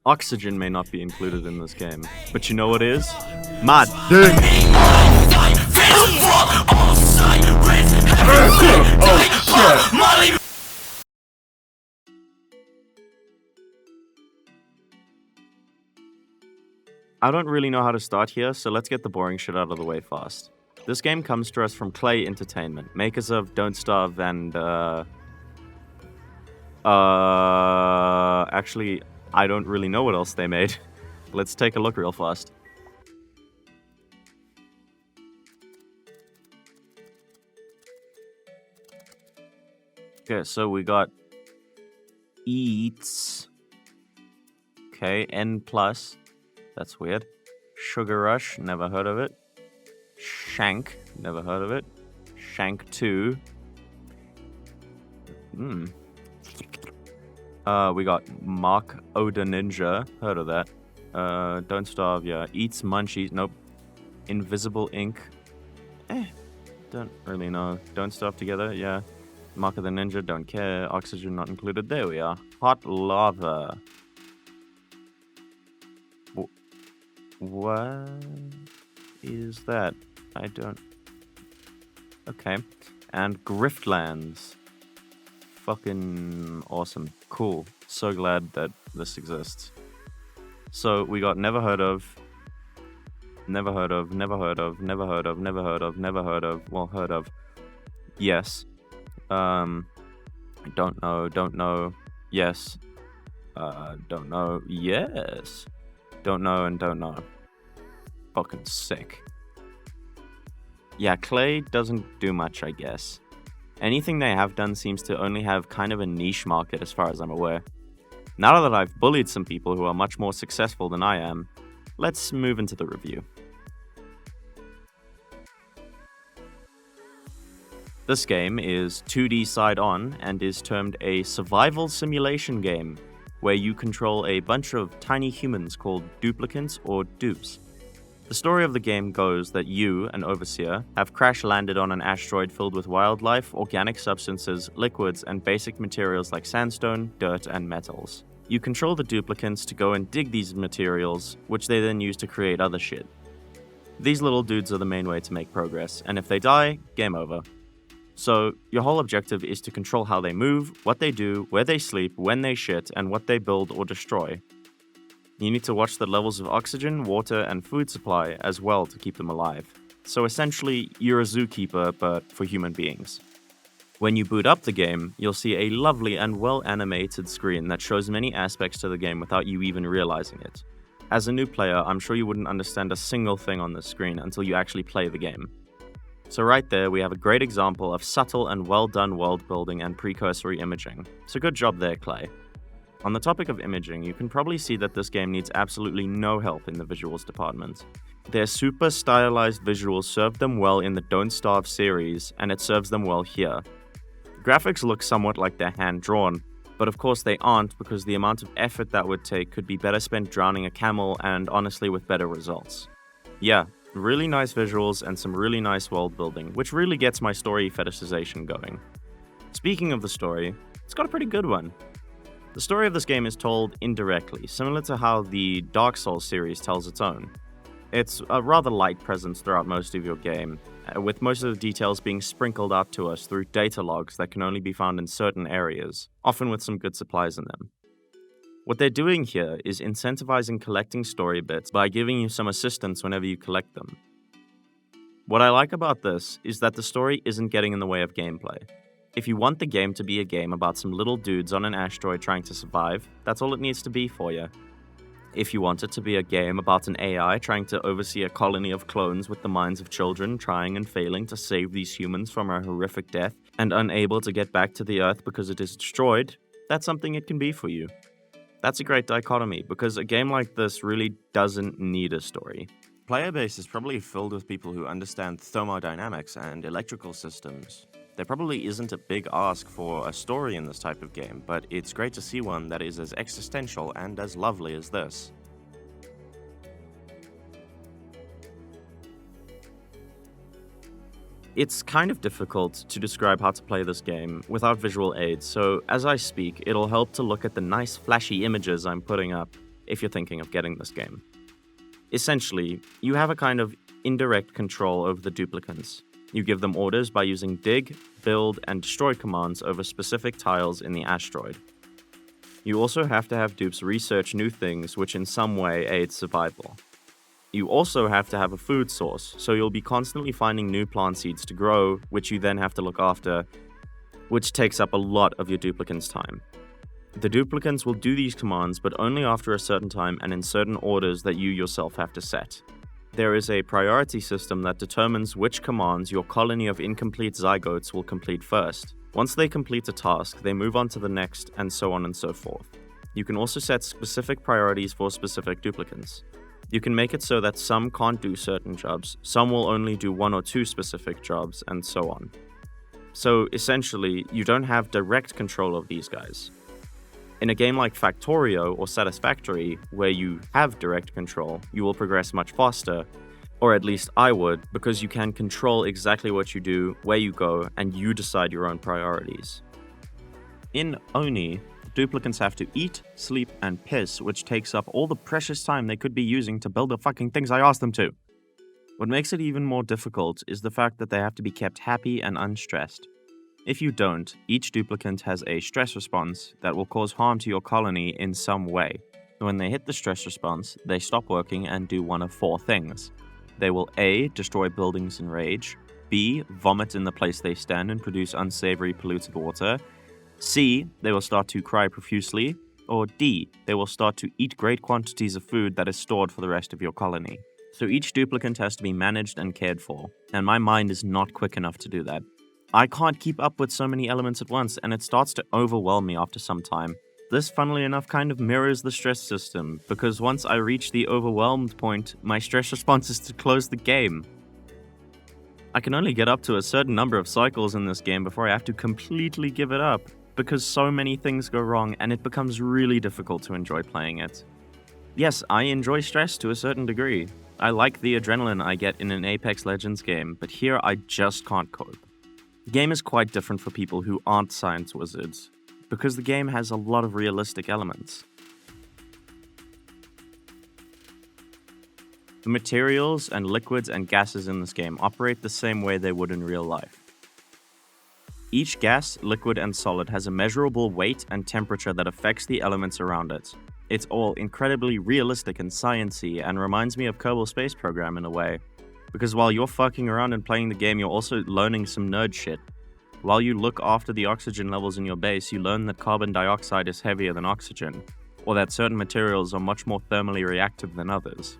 Oxygen may not be included in this game, but you know what is? My dick! Oh shit! I don't really know how to start here, so let's get the boring shit out of the way fast. This game comes to us from Klei Entertainment, makers of Don't Starve and, actually, I don't really know what else they made. Let's take a look real fast. Okay, so we got Eats. Okay, N+. That's weird. Sugar Rush, never heard of it. Shank, never heard of it. Shank 2. We got Mark Oda Ninja, heard of that. Don't Starve, yeah. Eats Munchies, nope. Invisible Ink. Don't really know. Don't Starve Together, yeah. Mark of the Ninja, don't care. Oxygen not included, there we are. Hot Lava. What is that? I don't... Okay. And Griftlands. Fucking awesome. Cool. So glad that this exists. So we got never heard of, never heard of, never heard of, never heard of, never heard of, never heard of, well, heard of. Yes. Don't know, yes. Don't know, yes. Don't know and don't know. Fucking sick. Yeah, Klei doesn't do much, I guess. Anything they have done seems to only have kind of a niche market as far as I'm aware. Now that I've bullied some people who are much more successful than I am, let's move into the review. This game is 2D side-on and is termed a survival simulation game, where you control a bunch of tiny humans called duplicants or dupes. The story of the game goes that you, an overseer, have crash-landed on an asteroid filled with wildlife, organic substances, liquids, and basic materials like sandstone, dirt, and metals. You control the duplicants to go and dig these materials, which they then use to create other shit. These little dudes are the main way to make progress, and if they die, game over. So, your whole objective is to control how they move, what they do, where they sleep, when they shit, and what they build or destroy. You need to watch the levels of oxygen, water, and food supply as well to keep them alive. So essentially, you're a zookeeper, but for human beings. When you boot up the game, you'll see a lovely and well-animated screen that shows many aspects to the game without you even realizing it. As a new player, I'm sure you wouldn't understand a single thing on this screen until you actually play the game. So right there, we have a great example of subtle and well-done world building and precursory imaging. So good job there, Klei. On the topic of imaging, you can probably see that this game needs absolutely no help in the visuals department. Their super stylized visuals served them well in the Don't Starve series, and it serves them well here. The graphics look somewhat like they're hand-drawn, but of course they aren't because the amount of effort that would take could be better spent drowning a camel and honestly with better results. Yeah, really nice visuals and some really nice world building, which really gets my story fetishization going. Speaking of the story, it's got a pretty good one. The story of this game is told indirectly, similar to how the Dark Souls series tells its own. It's a rather light presence throughout most of your game, with most of the details being sprinkled out to us through data logs that can only be found in certain areas, often with some good supplies in them. What they're doing here is incentivizing collecting story bits by giving you some assistance whenever you collect them. What I like about this is that the story isn't getting in the way of gameplay. If you want the game to be a game about some little dudes on an asteroid trying to survive, that's all it needs to be for you. If you want it to be a game about an AI trying to oversee a colony of clones with the minds of children trying and failing to save these humans from a horrific death and unable to get back to the Earth because it is destroyed, that's something it can be for you. That's a great dichotomy, because a game like this really doesn't need a story. Player base is probably filled with people who understand thermodynamics and electrical systems. There probably isn't a big ask for a story in this type of game, but it's great to see one that is as existential and as lovely as this. It's kind of difficult to describe how to play this game without visual aids, so as I speak, it'll help to look at the nice flashy images I'm putting up. if you're thinking of getting this game. Essentially, you have a kind of indirect control over the duplicants. You give them orders by using dig, build, and destroy commands over specific tiles in the asteroid. You also have to have dupes research new things which in some way aid survival. You also have to have a food source, so you'll be constantly finding new plant seeds to grow, which you then have to look after, which takes up a lot of your duplicants' time. The duplicants will do these commands, but only after a certain time and in certain orders that you yourself have to set. There is a priority system that determines which commands your colony of incomplete zygotes will complete first. Once they complete a task, they move on to the next, and so on and so forth. You can also set specific priorities for specific duplicants. You can make it so that some can't do certain jobs, some will only do 1 or 2 specific jobs, and so on. So essentially, you don't have direct control of these guys. In a game like Factorio or Satisfactory, where you have direct control, you will progress much faster, or at least I would, because you can control exactly what you do, where you go, and you decide your own priorities. In Oni, duplicants have to eat, sleep, and piss, which takes up all the precious time they could be using to build the fucking things I asked them to. What makes it even more difficult is the fact that they have to be kept happy and unstressed. If you don't, each duplicant has a stress response that will cause harm to your colony in some way. When they hit the stress response, they stop working and do one of 4 things. They will A. destroy buildings in rage, B. vomit in the place they stand and produce unsavory polluted water, C. they will start to cry profusely, or D. they will start to eat great quantities of food that is stored for the rest of your colony. So each duplicant has to be managed and cared for, and my mind is not quick enough to do that. I can't keep up with so many elements at once, and it starts to overwhelm me after some time. This, funnily enough, kind of mirrors the stress system, because once I reach the overwhelmed point, my stress response is to close the game. I can only get up to a certain number of cycles in this game before I have to completely give it up, because so many things go wrong and it becomes really difficult to enjoy playing it. Yes, I enjoy stress to a certain degree. I like the adrenaline I get in an Apex Legends game, but here I just can't cope. The game is quite different for people who aren't science wizards, because the game has a lot of realistic elements. The materials and liquids and gases in this game operate the same way they would in real life. Each gas, liquid, and solid has a measurable weight and temperature that affects the elements around it. It's all incredibly realistic and sciencey and reminds me of Kerbal Space Program in a way. Because while you're fucking around and playing the game, you're also learning some nerd shit. While you look after the oxygen levels in your base, you learn that carbon dioxide is heavier than oxygen, or that certain materials are much more thermally reactive than others.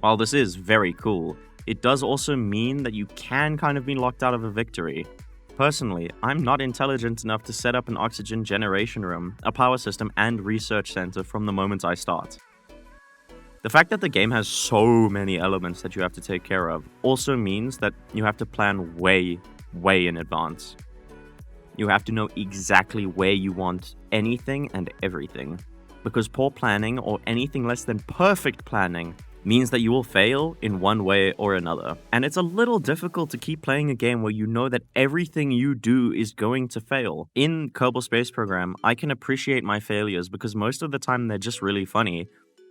While this is very cool, it does also mean that you can kind of be locked out of a victory. Personally, I'm not intelligent enough to set up an oxygen generation room, a power system, and research center from the moment I start. The fact that the game has so many elements that you have to take care of also means that you have to plan way in advance. You have to know exactly where you want anything and everything, because poor planning or anything less than perfect planning means that you will fail in one way or another. And it's a little difficult to keep playing a game where you know that everything you do is going to fail. In Kerbal Space Program, I can appreciate my failures because most of the time they're just really funny,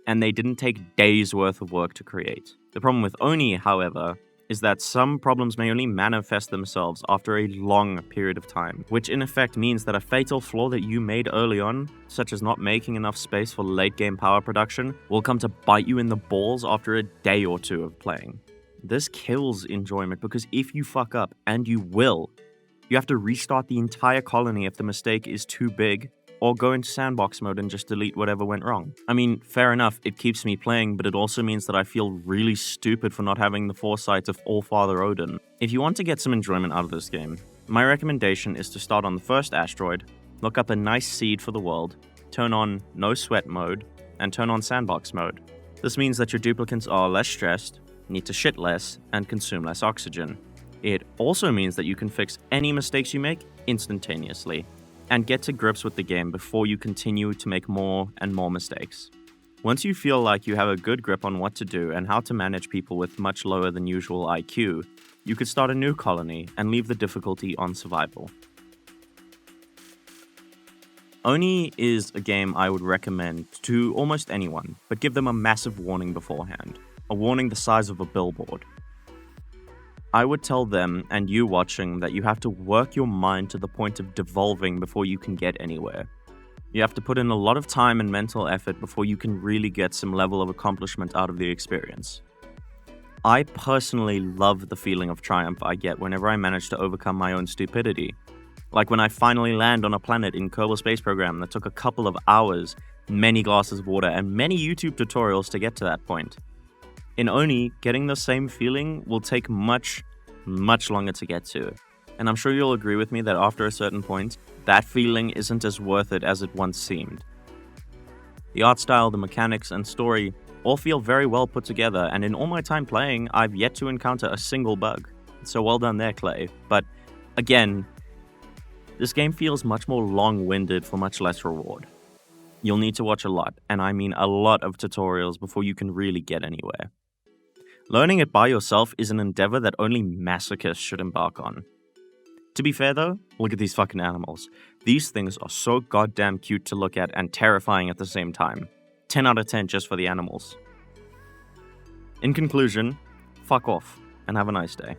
and they didn't take days worth of work to create. The problem with Oni, however, is that some problems may only manifest themselves after a long period of time, which in effect means that a fatal flaw that you made early on, such as not making enough space for late-game power production, will come to bite you in the balls after a day or 2 of playing. This kills enjoyment because if you fuck up, and you will, you have to restart the entire colony if the mistake is too big, or go into sandbox mode and just delete whatever went wrong. I mean, fair enough, it keeps me playing, but it also means that I feel really stupid for not having the foresight of All-Father Odin. If you want to get some enjoyment out of this game, my recommendation is to start on the first asteroid, look up a nice seed for the world, turn on no sweat mode, and turn on sandbox mode. This means that your duplicants are less stressed, need to shit less, and consume less oxygen. It also means that you can fix any mistakes you make instantaneously, and get to grips with the game before you continue to make more and more mistakes. Once you feel like you have a good grip on what to do and how to manage people with much lower than usual IQ, you could start a new colony and leave the difficulty on survival. Oni is a game I would recommend to almost anyone, but give them a massive warning beforehand. A warning the size of a billboard. I would tell them, and you watching, that you have to work your mind to the point of devolving before you can get anywhere. You have to put in a lot of time and mental effort before you can really get some level of accomplishment out of the experience. I personally love the feeling of triumph I get whenever I manage to overcome my own stupidity. Like when I finally land on a planet in Kerbal Space Program that took a couple of hours, many glasses of water, and many YouTube tutorials to get to that point. In Oni, getting the same feeling will take much longer to get to. And I'm sure you'll agree with me that after a certain point, that feeling isn't as worth it as it once seemed. The art style, the mechanics, and story all feel very well put together, and in all my time playing, I've yet to encounter a single bug. So well done there, Klei. But again, this game feels much more long-winded for much less reward. You'll need to watch a lot, and I mean a lot of tutorials before you can really get anywhere. Learning it by yourself is an endeavor that only masochists should embark on. To be fair though, look at these fucking animals. These things are so goddamn cute to look at and terrifying at the same time. 10 out of 10 just for the animals. In conclusion, fuck off and have a nice day.